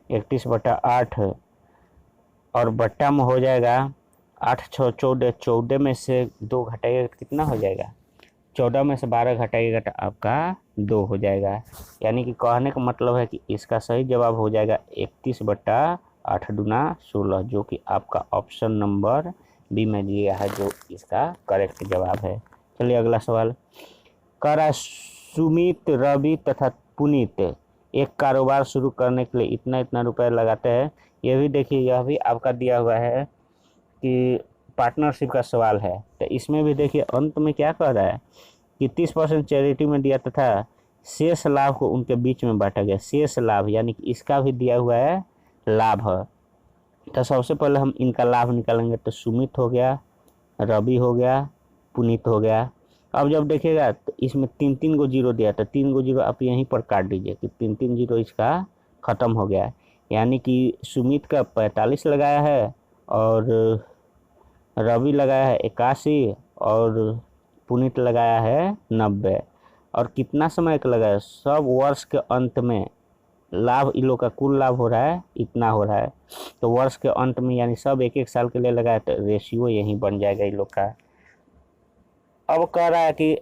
31/8, और बट्टा में हो जाएगा 8 6 14, 14 में से 2 घटाइएगा तो कितना हो जाएगा, 14 में से 12 घटाइएगा तो आपका 2 हो जाएगा। यानी कि कहने का मतलब है कि इसका सही जवाब हो जाएगा 31/8 दूना 16, जो कि आपका ऑप्शन नंबर बी में दिया है, जो इसका करेक्ट जवाब है। चलिए अगला सवाल, कह रहा है सुमित, रवि तथा पुनीत एक कारोबार शुरू करने के लिए इतना इतना रुपए लगाते हैं। यह भी देखिए, यह भी आपका दिया हुआ है कि पार्टनरशिप का सवाल है, तो इसमें भी देखिए अंत में क्या कह रहा है कि 30% चैरिटी में दिया तथा शेष लाभ को उनके बीच में बांटा गया। शेष लाभ यानी कि इसका भी दिया हुआ है लाभ है, तो सबसे पहले हम इनका लाभ निकालेंगे, तो सुमित हो गया, रवि हो गया, पुनीत हो गया। अब जब देखिएगा तो इसमें 3 3 गो जीरो दिया, तो 3 गो जीरो आप यहीं पर काट दीजिए कि 3 3 जीरो इसका खत्म हो गया, यानी कि सुमित का 45 लगाया है, और रवि लगाया है 81, और पुनीत लगाया है 90। और कितना समय का लगाया, सब वर्ष के अंत में लाभ, इन लोग का कुल लाभ हो रहा है इतना हो रहा है, तो वर्ष के अंत में यानी सब 1 1 साल के लिए लगाया, तो रेशियो यही बन जाएगा इन लोग का। अब कह रहा है कि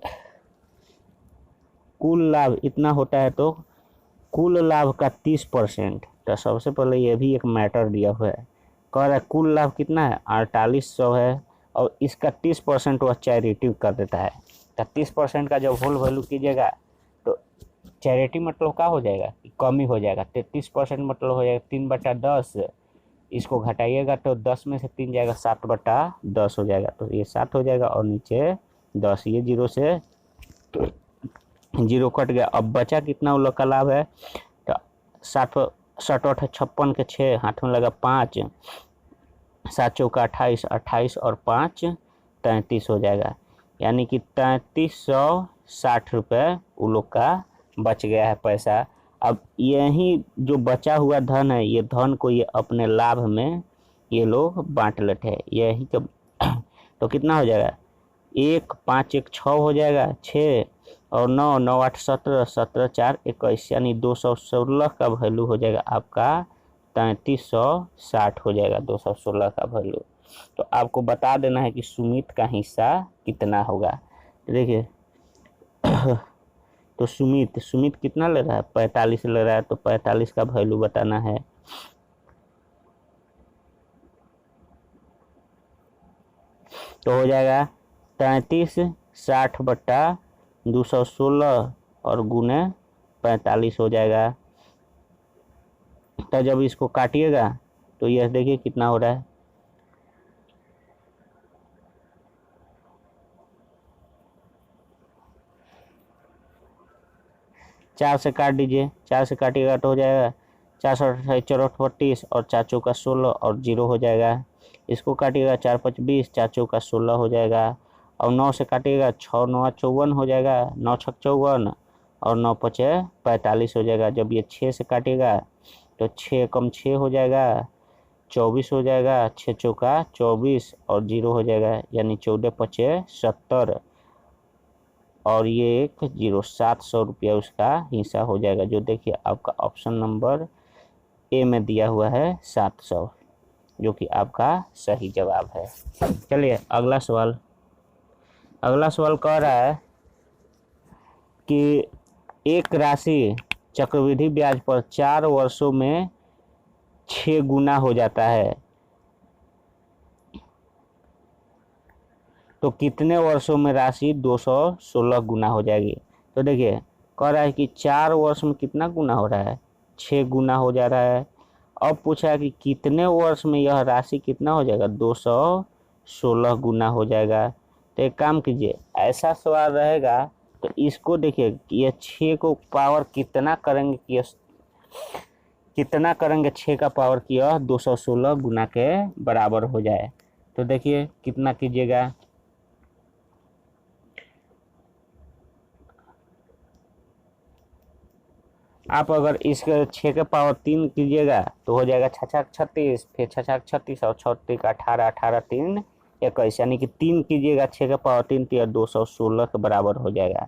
कुल लाभ इतना होता है, तो कुल लाभ का 30%, तो सबसे पहले ये भी एक मैटर दिया हुआ है, कह रहा है कुल लाभ कितना है 4800 है, और इसका 30% वह चैरिटी कर देता है। तो 30% का जब होल वैल्यू कीजिएगा तो चैरिटी मतलब क्या हो जाएगा, कमी हो जाएगा, 33% मतलब हो जाएगा 3/10, इसको घटाइएगा तो 10 में से 3 जाएगा 7/10 हो जाएगा, तो ये 7 हो जाएगा, और नीचे 10, ये जीरो से जीरो कट गया। अब बचा कितना उन लोग का लाभ है, तो 7 7 8 56 के 6 हाथ में लगा 5, 7 चौका 28, 28 और 5 33 हो जाएगा, यानी कि 3360 रुपये उन लोग का बच गया है पैसा। अब यही जो बचा हुआ धन है, ये धन को ये अपने लाभ में ये लोग बांट लेते हैं, यही तो तो कितना हो जाएगा, 1 5 1 6 हो जाएगा, 6 और 9 9 8 17 17 4 21, यानी 216 का वैल्यू हो जाएगा आपका 3360 हो जाएगा 216 का वैल्यू। तो आपको बता देना है कि सुमित का हिस्सा कितना होगा। देखिए तो सुमित कितना ले रहा है, 45 ले रहा है, तो 45 का वैल्यू बताना है। तो हो जाएगा 33/60/216 और गुने 45 हो जाएगा। तो जब इसको काटिएगा तो यह देखिए कितना हो रहा है, 4 से काट दीजिए, 4 से काटिएगा तो हो जाएगा 4 और 4 चौका 16 और 0 हो जाएगा। इसको काटिएगा 4 5 20, 4 चौका 16 हो जाएगा। और 9 से काटिएगा 6 9 54 हो जाएगा, 9 6 54 और 9 5 45 हो जाएगा। जब ये 6 से काटिएगा तो 6 कम 6 हो जाएगा, 24 हो जाएगा, 6 चौका 24 और 0 हो जाएगा, यानी 14 5 70 और ये एक 0 700 रुपया उसका हिस्सा हो जाएगा। जो देखिए आपका ऑप्शन नंबर ए में दिया हुआ है 700, जो कि आपका सही जवाब है। चलिए अगला सवाल। अगला सवाल कह रहा है कि एक राशि चक्रवृद्धि ब्याज पर 4 वर्षों में 6 गुना हो जाता है, तो कितने वर्षों में राशि 216 गुना हो जाएगी। तो देखिए कह रहा है कि 4 वर्ष में कितना गुना हो रहा है, 6 गुना हो जा रहा है। अब पूछा है कि कितने वर्ष में यह राशि कितना हो जाएगा, 216 गुना हो जाएगा। तो एक काम कीजिए, ऐसा सवाल रहेगा तो इसको देखिए ये 6 को पावर कितना करेंगे कि कितना करेंगे 6 का पावर कि यह 216 गुना के बराबर हो जाए। तो देखिए कितना कीजिएगा, आप अगर इसके 6 के पावर 3 कीजिएगा तो हो जाएगा 6 6 36, फिर 6 6 36 और 6 3 18, 18 3 21, यानी कि 3 कीजिएगा 6 के पावर 3 तो 216 के बराबर हो जाएगा।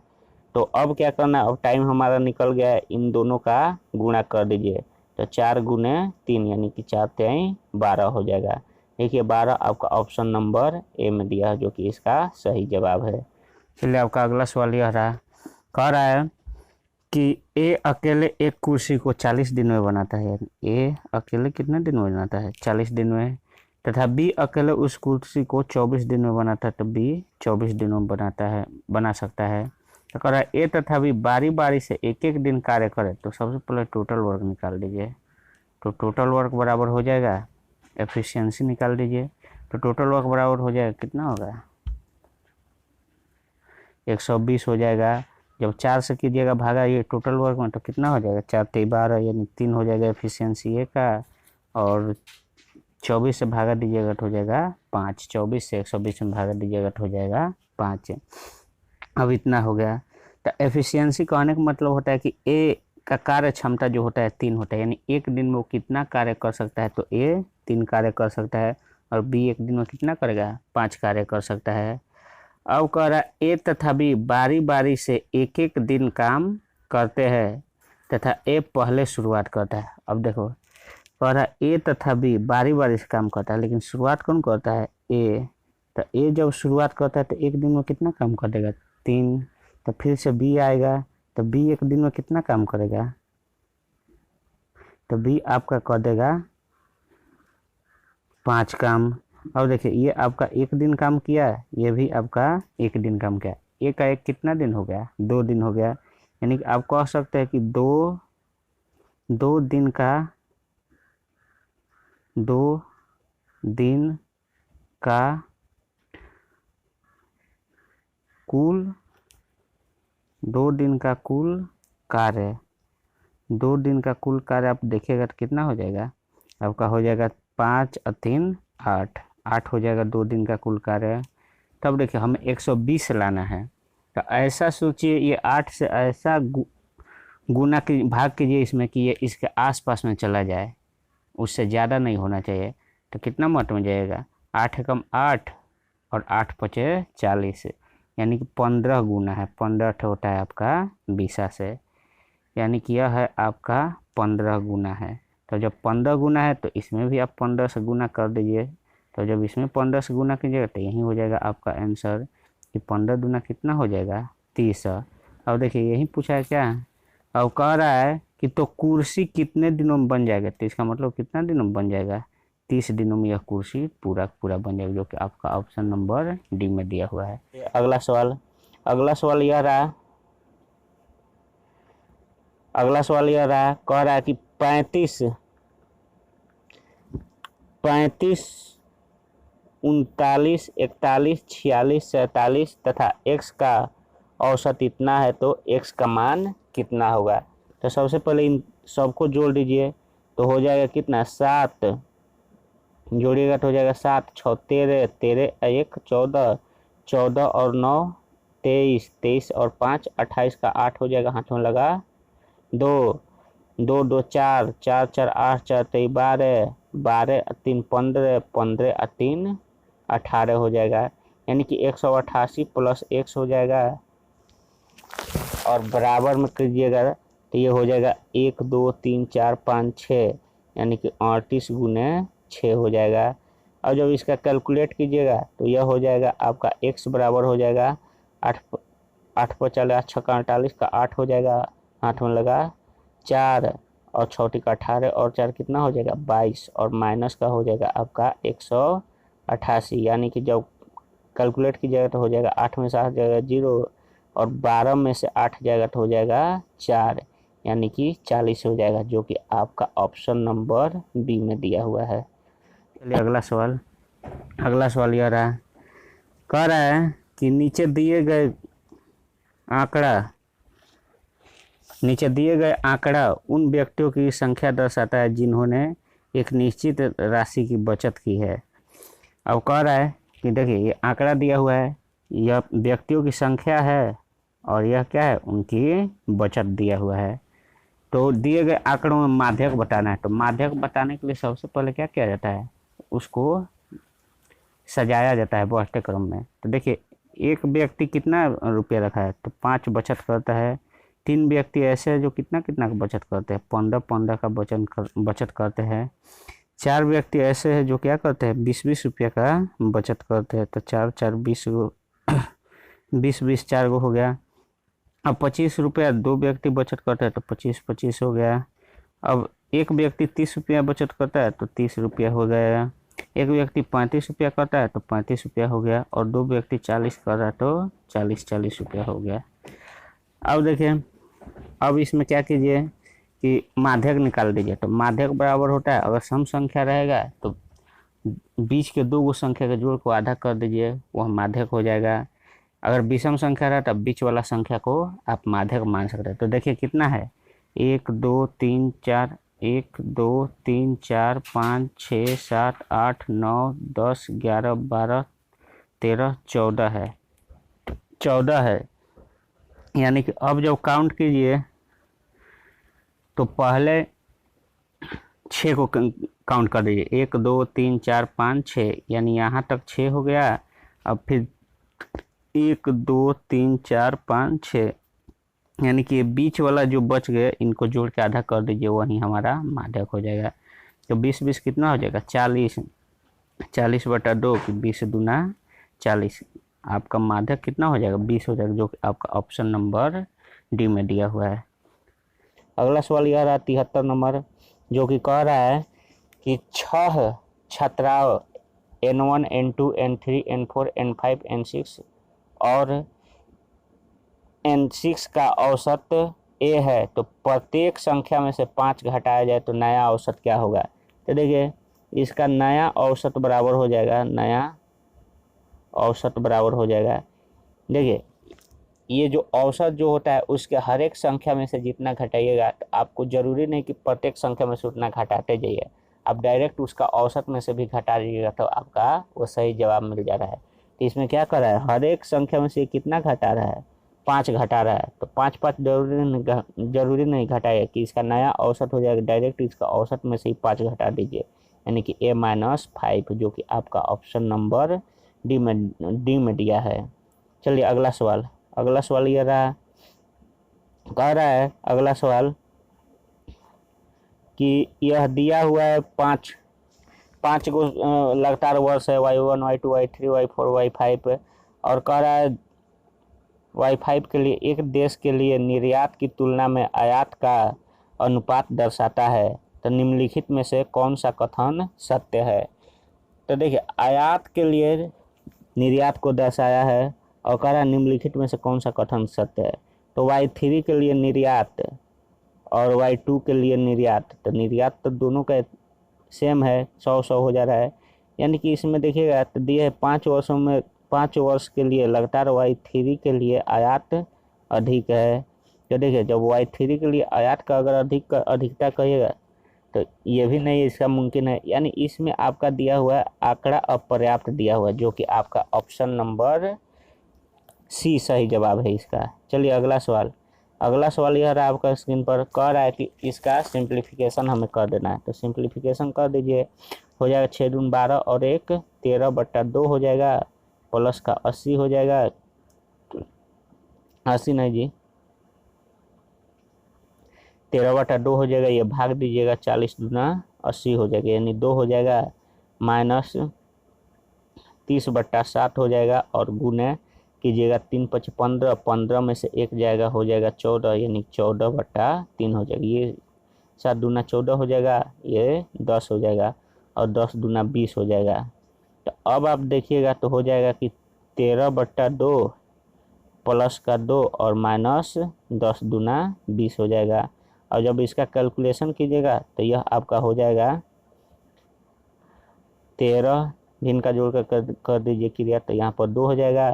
तो अब क्या करना, अब टाइम हमारा निकल गया है, इन दोनों का गुणा कर दीजिए। तो 4 गुने 3 यानी कि 4 3 12 हो जाएगा। देखिए 12 आपका ऑप्शन नंबर ए में दिया है, जो कि इसका सही जवाब है। चलिए आपका अगला सवाल यह रहा, कह रहा है कि ए अकेले एक कुर्सी को 40 दिन में बनाता है। ए अकेले कितने दिन में बनाता है, 40 दिन में। तथा बी अकेले उस कुर्सी को 24 दिन में बनाता है, तो बी 24 दिनों में बना सकता है। तो कह रहा है ए तथा बी बारी बारी से एक एक दिन कार्य करे, तो सबसे पहले टोटल वर्क निकाल दीजिए। तो टोटल वर्क बराबर हो जाएगा, एफिशिएंसी निकाल दीजिए। तो टोटल वर्क बराबर हो जाएगा, कितना होगा, 120 हो जाएगा। जब 4 से कीजिएगा भागा ये टोटल वर्क में तो कितना हो जाएगा, 4 3 12 यानी 3 हो जाएगा एफिशिएंसी ए का, और 24 से भागा दीजिएगा तो हो जाएगा 5, 24 से 120 में भागा दीजिएगा तो हो जाएगा 5। अब इतना हो गया। तो एफिशिएंसी कहने का मतलब होता है कि ए का कार्य क्षमता जो होता है 3 होता है, यानी एक दिन में वो कितना कार्य कर सकता है। तो ए 3 कार्य कर सकता है और बी एक दिन में कितना करेगा, 5 कार्य कर सकता है। अब कह रहा है ए तथा बी बारी बारी से एक एक दिन काम करते हैं तथा ए पहले शुरुआत करता है। अब देखो कह रहा है ए तथा बी बारी बारी से काम करता है, लेकिन शुरुआत कौन करता है, ए। तो ए जब शुरुआत करता है तो एक दिन में कितना काम कर देगा, 3। तो फिर से बी आएगा, तो बी एक दिन में कितना काम करेगा, तो बी आपका कर देगा 5 काम। अब देखिए ये आपका एक दिन काम किया, ये भी आपका एक दिन काम किया। एक का एक कितना दिन हो गया, 2 दिन हो गया। यानी कि आप कह सकते हैं कि 2 दिन का कुल 2 दिन का कुल कार्य, 2 दिन का कुल कार्य आप देखिएगा तो कितना हो जाएगा, आपका हो जाएगा 5 और 3 8, 8 हो जाएगा 2 दिन का कुल कार्य। तब देखिए हमें 120 लाना है। तो ऐसा सोचिए ये 8 से ऐसा गुना की भाग कीजिए इसमें कि ये इसके आसपास में चला जाए, उससे ज़्यादा नहीं होना चाहिए। तो कितना मत में जाएगा, 8 कम 8 और 8 पचे 40, यानी कि 15 गुना है। 15 होता है आपका 20 से, यानी कि यह है आपका 15 गुना है। तो जब 15 गुना है तो इसमें भी आप 15 से गुना कर दीजिए। तो जब इसमें 15 से गुना कीजिएगा तो यही हो जाएगा आपका आंसर कि 15 गुना कितना हो जाएगा, 30। अब देखिए यही पूछा है क्या, अब कह रहा है कि तो कुर्सी कितने दिनों में बन जाएगा। तो इसका मतलब कितना दिनों में बन जाएगा, 30 दिनों में यह कुर्सी पूरा पूरा बन जाएगी, जो कि आपका ऑप्शन नंबर डी में दिया हुआ है। अगला सवाल यह रहा, कह रहा है कि 35, 39, 41, 46, 47 तथा x का औसत इतना है तो x का मान कितना होगा। तो सबसे पहले इन सबको जोड़ दीजिए, तो हो जाएगा कितना, 7 जोड़िएगा तो हो जाएगा 7 6 13, 13 1 14, 14 और 9 23, 23 और 5 28 का 8 हो जाएगा, हाथों में लगा 2 2 2 4 4 4 8 4 3 12 12 3 15 15 3 18 हो जाएगा, यानी कि 188 प्लस x हो जाएगा और बराबर में कीजिएगा तो ये हो जाएगा 1 2 3 4 5 6, यानी कि 38 गुने 6 हो जाएगा। और जब इसका कैलकुलेट कीजिएगा तो यह हो जाएगा आपका x बराबर हो जाएगा 8 पर चले 8 6 48 का 8 हो जाएगा, हाथ में लगा 4 और 6 का 18 और 4 कितना हो जाएगा 22 और माइनस का हो जाएगा आपका 188, यानी कि जब कैलकुलेट कीजिएगा तो हो जाएगा 8 में से 8 जाएगा 0 और 12 में से 8 जाएगा तो हो जाएगा 4, यानी कि 40 हो जाएगा, जो कि आपका ऑप्शन नंबर बी में दिया हुआ है। चलिए अगला सवाल यह रहा, कह रहा है कि नीचे दिए गए आंकड़ा उन व्यक्तियों की संख्या दर्शाता है जिन्होंने एक निश्चित राशि की बचत की है। अब कह रहा है कि देखिए ये आंकड़ा दिया हुआ है, यह व्यक्तियों की संख्या है और यह क्या है, उनकी बचत दिया हुआ है। तो दिए गए आंकड़ों में माध्यक बताना है, तो माध्यक बताने के लिए सबसे पहले क्या किया जाता है, उसको सजाया जाता है बढ़ते क्रम में। तो देखिए एक व्यक्ति कितना रुपया रखा है, तो 5 बचत करता है। 3 व्यक्ति ऐसे हैं जो कितना का बचत करते हैं, 15 का बचत करते हैं। 4 व्यक्ति ऐसे हैं जो क्या करते हैं, 20 रुपया का बचत करते हैं। तो 4 4 20 20 4 गो हो गया। अब 25 रुपया 2 व्यक्ति बचत करते हैं तो 25 हो गया। अब एक व्यक्ति 30 रुपया बचत करता है तो 30 रुपया हो गया। एक व्यक्ति 35 रुपया करता है तो 35 रुपया हो गया और 2 व्यक्ति 40 कर रहा है तो 40 रुपया हो गया। अब देखिए, अब इसमें क्या कीजिए कि माध्यक निकाल दीजिए। तो माध्यक बराबर होता है, अगर सम संख्या रहेगा तो बीच के 2 संख्या के जोड़ को आधा कर दीजिए, वह माध्यक हो जाएगा। अगर विषम संख्या रहा तब बीच वाला संख्या को आप माध्यक मान सकते हैं। तो देखिए कितना है, 1 2 3 4 1 2 3 4 5 6 7 8 9 10 11 12 13 14 है, 14 है। यानी कि अब जब काउंट कीजिए तो पहले 6 को काउंट कर दीजिए, 1 2 3 4 5 6, यानी यहाँ तक 6 हो गया। अब फिर 1 2 3 4 5 6, यानी कि बीच वाला जो बच गए इनको जोड़ के आधा कर दीजिए, वही हमारा माध्यक हो जाएगा। तो 20 20 कितना हो जाएगा, 40, 40/2 की 20 दूना 40, आपका माध्यक कितना हो जाएगा, 20 हो जाएगा, जो कि आपका ऑप्शन नंबर डी में दिया हुआ है। अगला सवाल यह रहा 73 नंबर, जो कि कह रहा है कि 6 छात्राओं N1 N2 N3 N4 N5 N6 और N6 का औसत A है, तो प्रत्येक संख्या में से 5 घटाया जाए तो नया औसत क्या होगा। तो देखिए इसका नया औसत बराबर हो जाएगा, देखिए ये जो औसत जो होता है उसके हर एक संख्या में से जितना घटाइएगा, तो आपको जरूरी नहीं कि प्रत्येक संख्या में से उतना घटाते जाइए, आप डायरेक्ट उसका औसत में से भी घटा दीजिएगा तो आपका वो सही जवाब मिल जा रहा है। तो इसमें क्या कर रहा है, हर एक संख्या में से कितना घटा रहा है, 5 घटा रहा है। तो 5 5 जरूरी नहीं घटाइए कि इसका नया औसत हो जाएगा, डायरेक्ट इसका औसत में से ही 5 घटा दीजिए, यानी कि A-5, जो कि आपका ऑप्शन नंबर डी में दिया है। चलिए अगला सवाल ये रहा, कह रहा है अगला सवाल कि यह दिया हुआ है 5 गो लगातार वर्ष है, Y1 Y2 Y3 Y4 Y5, और कह रहा है Y5 के लिए एक देश के लिए निर्यात की तुलना में आयात का अनुपात दर्शाता है। तो निम्नलिखित में से कौन सा कथन सत्य है। तो देखिए आयात के लिए निर्यात को दर्शाया है और कह रहा है निम्नलिखित में से कौन सा कथन सत्य है। तो Y3 के लिए निर्यात और Y2 के लिए निर्यात, तो निर्यात तो दोनों का सेम है, 100-100 हो जा रहा है। यानी कि इसमें देखिएगा तो दिए है 5 वर्षों में 5 वर्ष के लिए लगातार Y3 के लिए आयात अधिक है। तो देखिए जब Y3 के लिए आयात का अगर अधिकता कहिएगा तो ये भी नहीं इसका मुमकिन है। यानी इसमें आपका दिया हुआ आंकड़ा अपर्याप्त दिया हुआ है, जो कि आपका ऑप्शन नंबर सी सही जवाब है इसका। चलिए अगला सवाल यह रहा आपका स्क्रीन पर, कह रहा है कि इसका सिंप्लीफिकेशन हमें कर देना है। तो सिंप्लीफिकेशन कर दीजिए, हो जाएगा 6 दूनी 12 और 1 13/2 हो जाएगा, प्लस का 80 हो जाएगा, 80 नहीं जी 13/2 हो जाएगा, ये भाग दीजिएगा 40 दूना 80 हो जाएगा, यानी 2 हो जाएगा, माइनस 30/7 हो जाएगा और गुने कीजिएगा 3×5 15, 15 में से 1 जाएगा, हो जाएगा 14, यानी 14/3 हो जाएगा। ये 7 दूना 14 हो जाएगा, ये 10 हो जाएगा और 10 दूना 20 हो जाएगा। तो अब आप देखिएगा तो हो जाएगा कि 13/2 प्लस का 2 और माइनस 10 दूना 20 हो जाएगा। और जब इसका कैलकुलेशन कीजिएगा तो यह आपका हो जाएगा 13 भिन्न का जोड़ कर दीजिए क्रिया, तो यहाँ पर 2 हो जाएगा,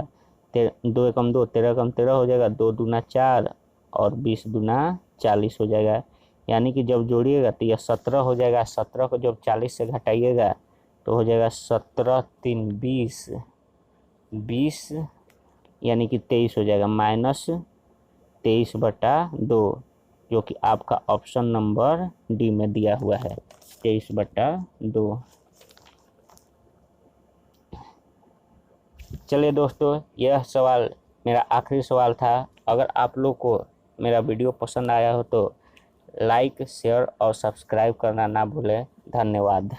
2 एकम 2 13 एकम 13 हो जाएगा, 2 दूना 4 और 20 दूना 40 हो जाएगा। यानी कि जब जोड़िएगा तो यह 17 हो जाएगा, 17 को जब 40 से घटाइएगा तो हो जाएगा 17 3 20 20 यानी कि 23 हो जाएगा, माइनस 23/2, जो कि आपका ऑप्शन नंबर डी में दिया हुआ है 23/2। चलिए दोस्तों यह सवाल मेरा आखिरी सवाल था। अगर आप लोग को मेरा वीडियो पसंद आया हो तो लाइक शेयर और सब्सक्राइब करना ना भूलें। धन्यवाद।